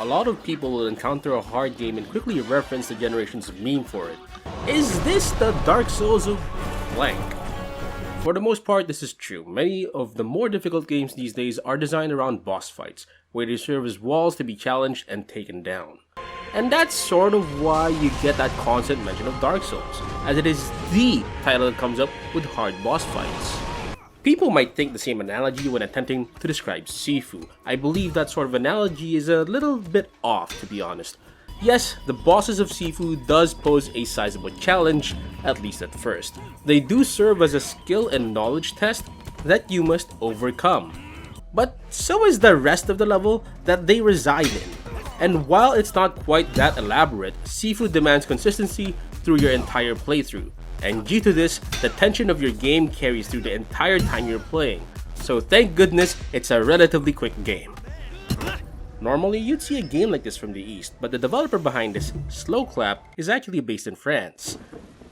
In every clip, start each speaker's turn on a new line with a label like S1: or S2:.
S1: A lot of people will encounter a hard game and quickly reference the generation's meme for it. Is this the Dark Souls of blank? For the most part, this is true. Many of the more difficult games these days are designed around boss fights, where they serve as walls to be challenged and taken down. And that's sort of why you get that constant mention of Dark Souls, as it is the title that comes up with hard boss fights. People might think the same analogy when attempting to describe Sifu. I believe that sort of analogy is a little bit off, to be honest. Yes, the bosses of Sifu does pose a sizable challenge, at least at first. They do serve as a skill and knowledge test that you must overcome. But so is the rest of the level that they reside in. And while it's not quite that elaborate, Sifu demands consistency through your entire playthrough. And due to this, the tension of your game carries through the entire time you're playing. So thank goodness it's a relatively quick game. Normally, you'd see a game like this from the East, but the developer behind this, Slow Clap, is actually based in France.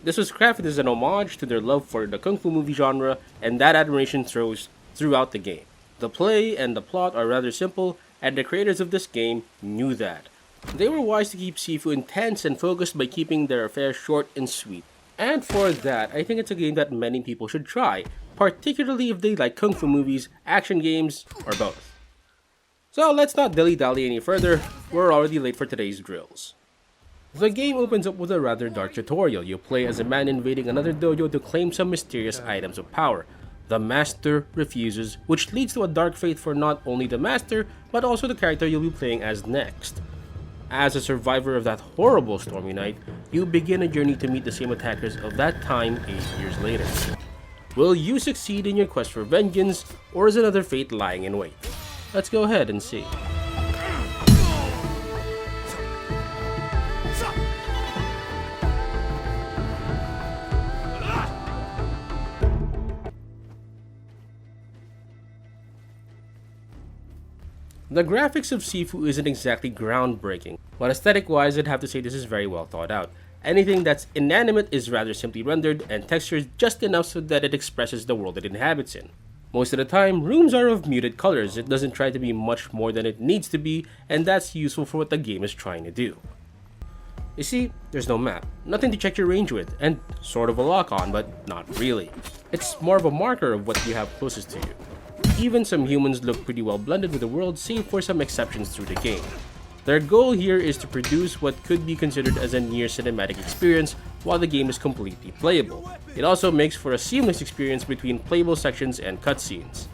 S1: This was crafted as an homage to their love for the kung fu movie genre, and that admiration throws throughout the game. The play and the plot are rather simple, and the creators of this game knew that. They were wise to keep Sifu intense and focused by keeping their affair short and sweet. And for that, I think it's a game that many people should try, particularly if they like kung fu movies, action games, or both. So let's not dilly-dally any further, we're already late for today's drills. The game opens up with a rather dark tutorial. You play as a man invading another dojo to claim some mysterious items of power. The master refuses, which leads to a dark fate for not only the master, but also the character you'll be playing as next. As a survivor of that horrible stormy night, you begin a journey to meet the same attackers of that time 8 years later. Will you succeed in your quest for vengeance, or is another fate lying in wait? Let's go ahead and see. The graphics of Sifu isn't exactly groundbreaking, but aesthetic-wise I'd have to say this is very well thought out. Anything that's inanimate is rather simply rendered and textured just enough so that it expresses the world it inhabits in. Most of the time, rooms are of muted colors. It doesn't try to be much more than it needs to be, and that's useful for what the game is trying to do. You see, there's no map, nothing to check your range with, and sort of a lock-on, but not really. It's more of a marker of what you have closest to you. Even some humans look pretty well blended with the world, save for some exceptions through the game. Their goal here is to produce what could be considered as a near cinematic experience while the game is completely playable. It also makes for a seamless experience between playable sections and cutscenes.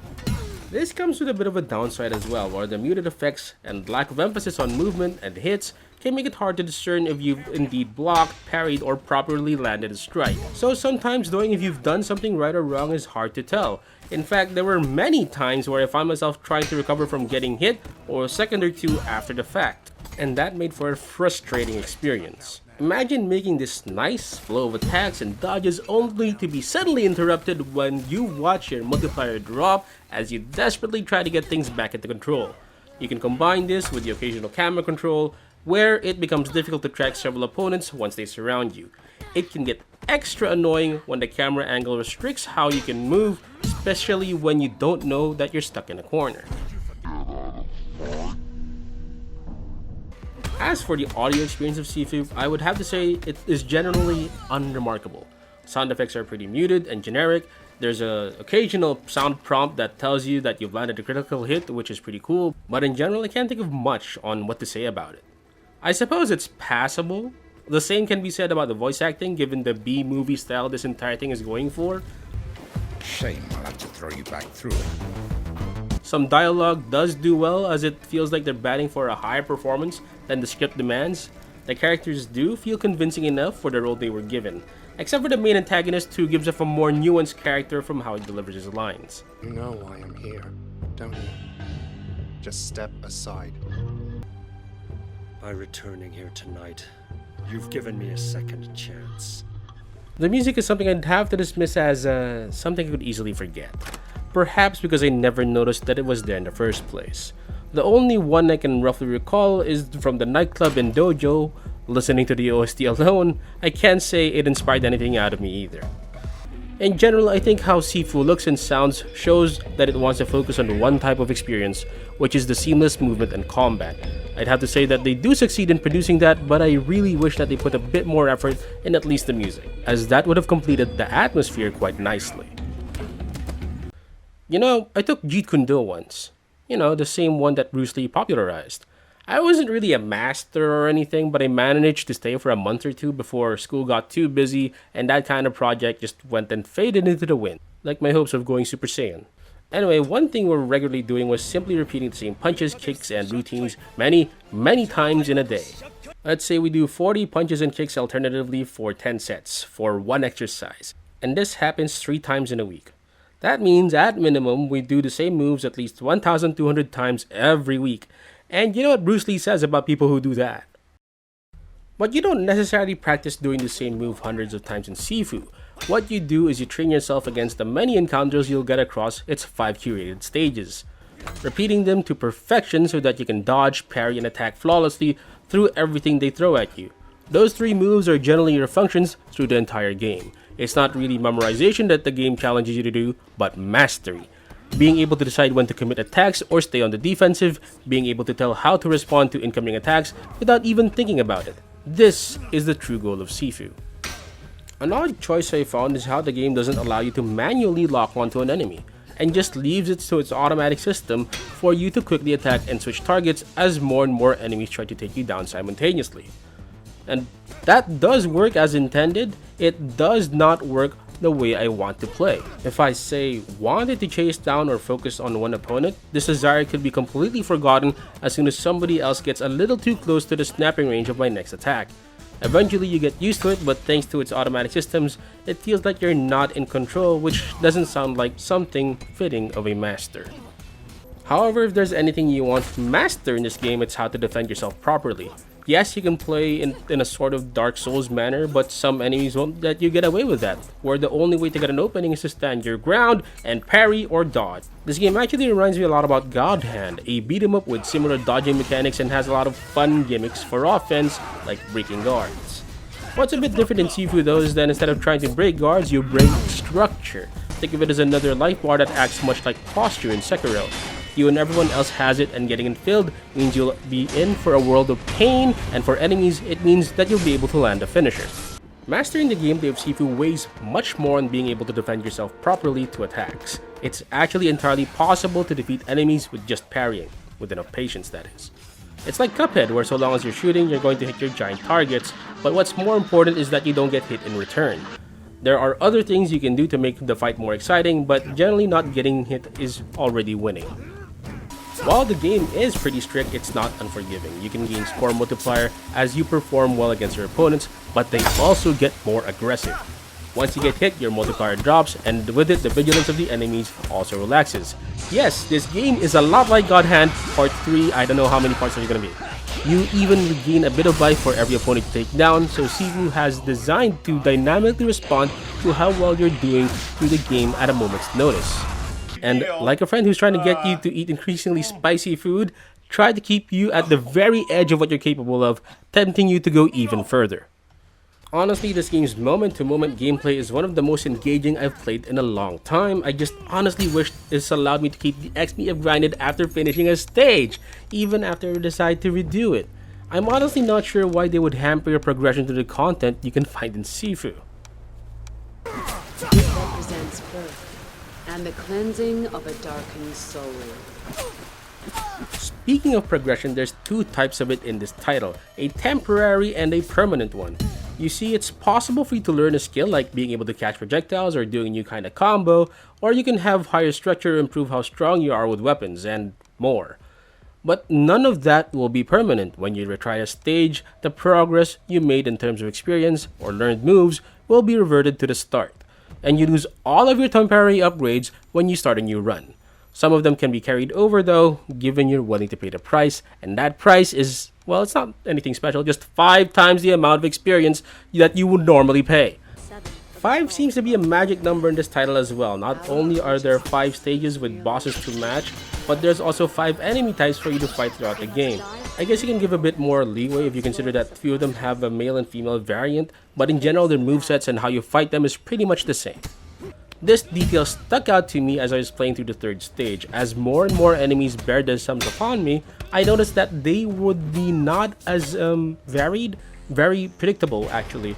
S1: This comes with a bit of a downside as well, where the muted effects and lack of emphasis on movement and hits can make it hard to discern if you've indeed blocked, parried, or properly landed a strike. So sometimes knowing if you've done something right or wrong is hard to tell. In fact, there were many times where I found myself trying to recover from getting hit or a second or two after the fact, and that made for a frustrating experience. Imagine making this nice flow of attacks and dodges only to be suddenly interrupted when you watch your multiplier drop as you desperately try to get things back into control. You can combine this with the occasional camera control, where it becomes difficult to track several opponents once they surround you. It can get extra annoying when the camera angle restricts how you can move, especially when you don't know that you're stuck in a corner. As for the audio experience of Sifu, I would have to say it is generally unremarkable. Sound effects are pretty muted and generic. There's an occasional sound prompt that tells you that you've landed a critical hit, which is pretty cool, but in general I can't think of much on what to say about it. I suppose it's passable. The same can be said about the voice acting, given the B-movie style this entire thing is going for.
S2: Shame I'll have to throw you back through it.
S1: Some dialogue does do well, as it feels like they're batting for a higher performance than the script demands. The characters do feel convincing enough for the role they were given, except for the main antagonist, who gives off a more nuanced character from how he delivers his lines.
S3: You know why I'm here, don't you? Just step aside.
S4: By returning here tonight, you've given me a second chance.
S1: The music is something I'd have to dismiss as something I could easily forget. Perhaps because I never noticed that it was there in the first place. The only one I can roughly recall is from the nightclub in Dojo. Listening to the OST alone, I can't say it inspired anything out of me either. In general, I think how Sifu looks and sounds shows that it wants to focus on one type of experience, which is the seamless movement and combat. I'd have to say that they do succeed in producing that, but I really wish that they put a bit more effort in at least the music, as that would have completed the atmosphere quite nicely. You know, I took Jeet Kune Do once. You know, the same one that Bruce Lee popularized. I wasn't really a master or anything, but I managed to stay for a month or two before school got too busy, and that kind of project just went and faded into the wind, like my hopes of going Super Saiyan. Anyway, one thing we're regularly doing was simply repeating the same punches, kicks, and routines many times in a day. Let's say we do 40 punches and kicks alternatively for 10 sets for one exercise, and this happens 3 times in a week. That means, at minimum, we do the same moves at least 1,200 times every week. And you know what Bruce Lee says about people who do that? But you don't necessarily practice doing the same move hundreds of times in Sifu. What you do is you train yourself against the many encounters you'll get across its 5 curated stages, repeating them to perfection so that you can dodge, parry, and attack flawlessly through everything they throw at you. Those 3 moves are generally your functions through the entire game. It's not really memorization that the game challenges you to do, but mastery. Being able to decide when to commit attacks or stay on the defensive, being able to tell how to respond to incoming attacks without even thinking about it. This is the true goal of Sifu. An odd choice I found is how the game doesn't allow you to manually lock onto an enemy, and just leaves it to its automatic system for you to quickly attack and switch targets as more and more enemies try to take you down simultaneously. And that does work as intended, it does not work the way I want to play. If I say wanted to chase down or focus on one opponent, this desire could be completely forgotten as soon as somebody else gets a little too close to the snapping range of my next attack. Eventually you get used to it, but thanks to its automatic systems, it feels like you're not in control, which doesn't sound like something fitting of a master. However, if there's anything you want to master in this game, it's how to defend yourself properly. Yes, you can play in a sort of Dark Souls manner, but some enemies won't let you get away with that, where the only way to get an opening is to stand your ground and parry or dodge. This game actually reminds me a lot about God Hand, a beat 'em up with similar dodging mechanics and has a lot of fun gimmicks for offense, like breaking guards. What's a bit different in Sifu though is that instead of trying to break guards, you break structure. Think of it as another life bar that acts much like posture in Sekiro. You and everyone else has it, and getting it filled means you'll be in for a world of pain, and for enemies, it means that you'll be able to land a finisher. Mastering the gameplay of Sifu weighs much more on being able to defend yourself properly to attacks. It's actually entirely possible to defeat enemies with just parrying, with enough patience that is. It's like Cuphead, where so long as you're shooting, you're going to hit your giant targets, but what's more important is that you don't get hit in return. There are other things you can do to make the fight more exciting, but generally not getting hit is already winning. While the game is pretty strict, it's not unforgiving. You can gain score multiplier as you perform well against your opponents, but they also get more aggressive. Once you get hit, your multiplier drops, and with it, the vigilance of the enemies also relaxes. Yes, this game is a lot like God Hand Part 3, I don't know how many parts there's gonna be. You even regain a bit of life for every opponent you take down, so Sifu has designed to dynamically respond to how well you're doing through the game at a moment's notice. And like a friend who's trying to get you to eat increasingly spicy food, try to keep you at the very edge of what you're capable of, tempting you to go even further. Honestly, this game's moment-to-moment gameplay is one of the most engaging I've played in a long time. I just honestly wish this allowed me to keep the XP I've grinded after finishing a stage, even after I decide to redo it. I'm honestly not sure why they would hamper your progression to the content you can find in Sifu.
S5: It represents birth and the cleansing of a darkened soul.
S1: Speaking of progression, there's 2 types of it in this title, a temporary and a permanent one. You see, it's possible for you to learn a skill like being able to catch projectiles or doing a new kind of combo, or you can have higher structure, improve how strong you are with weapons, and more. But none of that will be permanent. When you retry a stage, the progress you made in terms of experience or learned moves will be reverted to the start, and you lose all of your temporary upgrades when you start a new run. Some of them can be carried over though, given you're willing to pay the price, and that price is, well, it's not anything special, just 5 times the amount of experience that you would normally pay. 5 seems to be a magic number in this title as well. Not only are there 5 stages with bosses to match, but there's also 5 enemy types for you to fight throughout the game. I guess you can give a bit more leeway if you consider that few of them have a male and female variant, but in general their movesets and how you fight them is pretty much the same. This detail stuck out to me as I was playing through the third stage. As more and more enemies bear themselves upon me, I noticed that they would be not as varied, very predictable actually.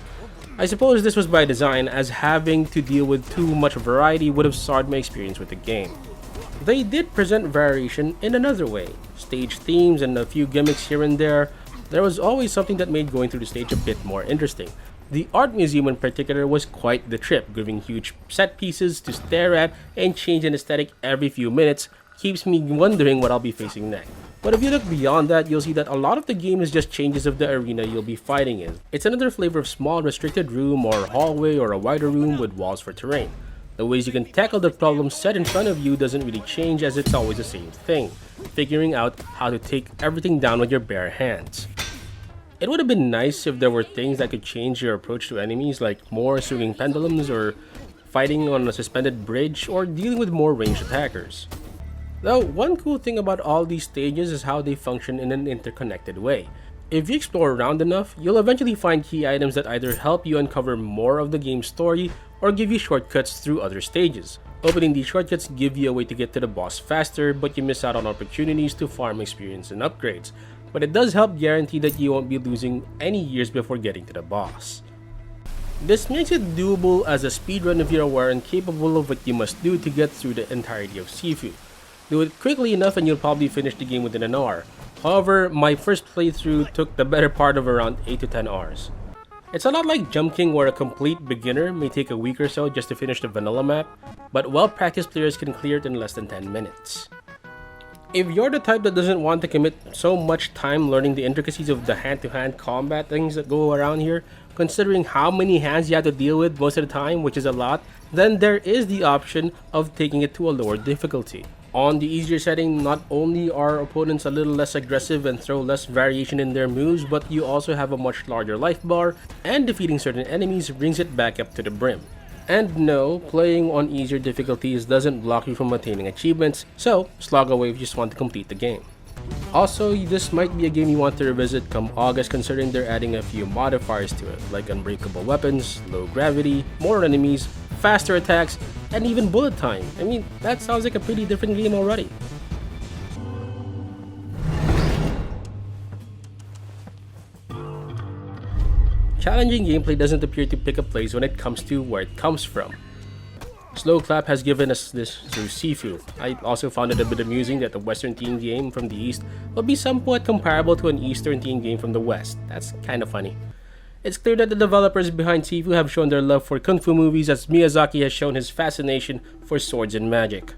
S1: I suppose this was by design, as having to deal with too much variety would have soured my experience with the game. They did present variation in another way. Stage themes and a few gimmicks here and there. There was always something that made going through the stage a bit more interesting. The art museum in particular was quite the trip, giving huge set pieces to stare at and change in aesthetic every few minutes keeps me wondering what I'll be facing next. But if you look beyond that, you'll see that a lot of the game is just changes of the arena you'll be fighting in. It's another flavor of small restricted room or hallway or a wider room with walls for terrain. The ways you can tackle the problems set in front of you doesn't really change, as it's always the same thing, figuring out how to take everything down with your bare hands. It would have been nice if there were things that could change your approach to enemies, like more swinging pendulums or fighting on a suspended bridge or dealing with more ranged attackers. Though, one cool thing about all these stages is how they function in an interconnected way. If you explore around enough, you'll eventually find key items that either help you uncover more of the game's story or give you shortcuts through other stages. Opening these shortcuts give you a way to get to the boss faster, but you miss out on opportunities to farm experience and upgrades. But it does help guarantee that you won't be losing any years before getting to the boss. This makes it doable as a speedrun if you're aware and capable of what you must do to get through the entirety of Sifu. Do it quickly enough and you'll probably finish the game within an hour. However, my first playthrough took the better part of around 8 to 10 hours. It's a lot like Jump King, where a complete beginner may take a week or so just to finish the vanilla map, but well-practiced players can clear it in less than 10 minutes. If you're the type that doesn't want to commit so much time learning the intricacies of the hand-to-hand combat things that go around here, considering how many hands you have to deal with most of the time, which is a lot, then there is the option of taking it to a lower difficulty. On the easier setting, not only are opponents a little less aggressive and throw less variation in their moves, but you also have a much larger life bar, and defeating certain enemies brings it back up to the brim. And no, playing on easier difficulties doesn't block you from attaining achievements, so slog away if you just want to complete the game. Also, this might be a game you want to revisit come August, considering they're adding a few modifiers to it, like unbreakable weapons, low gravity, more enemies, faster attacks, and even bullet time. I mean, that sounds like a pretty different game already. Challenging gameplay doesn't appear to pick a place when it comes to where it comes from. Slow Clap has given us this through Sifu. I also found it a bit amusing that the Western themed game from the East will be somewhat comparable to an Eastern themed game from the West. That's kinda funny. It's clear that the developers behind Sifu have shown their love for kung fu movies, as Miyazaki has shown his fascination for swords and magic.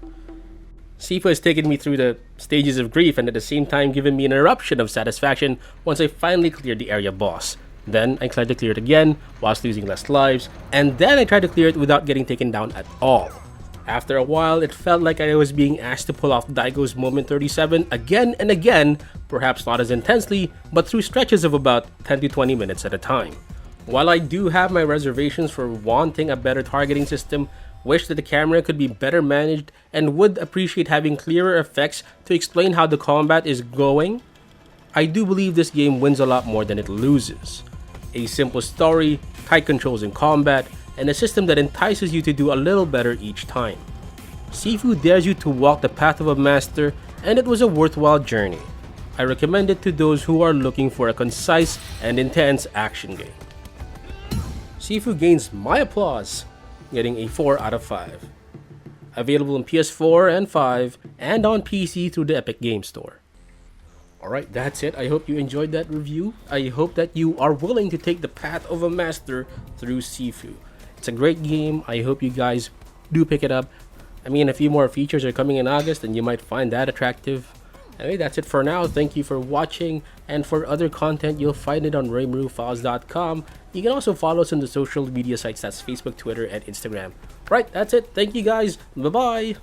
S1: Sifu has taken me through the stages of grief and at the same time given me an eruption of satisfaction once I finally cleared the area boss. Then I tried to clear it again whilst losing less lives, and then I tried to clear it without getting taken down at all. After a while, it felt like I was being asked to pull off Daigo's Moment 37 again and again, perhaps not as intensely, but through stretches of about 10 to 20 minutes at a time. While I do have my reservations for wanting a better targeting system, wish that the camera could be better managed, and would appreciate having clearer effects to explain how the combat is going, I do believe this game wins a lot more than it loses. A simple story, tight controls in combat, and a system that entices you to do a little better each time. Sifu dares you to walk the path of a master, and it was a worthwhile journey. I recommend it to those who are looking for a concise and intense action game. Sifu gains my applause, getting a 4 out of 5. Available on PS4 and 5, and on PC through the Epic Game Store. Alright, that's it. I hope you enjoyed that review. I hope that you are willing to take the path of a master through Sifu. It's a great game. I hope you guys do pick it up. I mean, a few more features are coming in August and you might find that attractive. Anyway, that's it for now. Thank you for watching, and for other content, you'll find it on RayMaruFiles.com. You can also follow us on the social media sites, that's Facebook, Twitter, and Instagram. Right, that's it. Thank you guys. Bye-bye.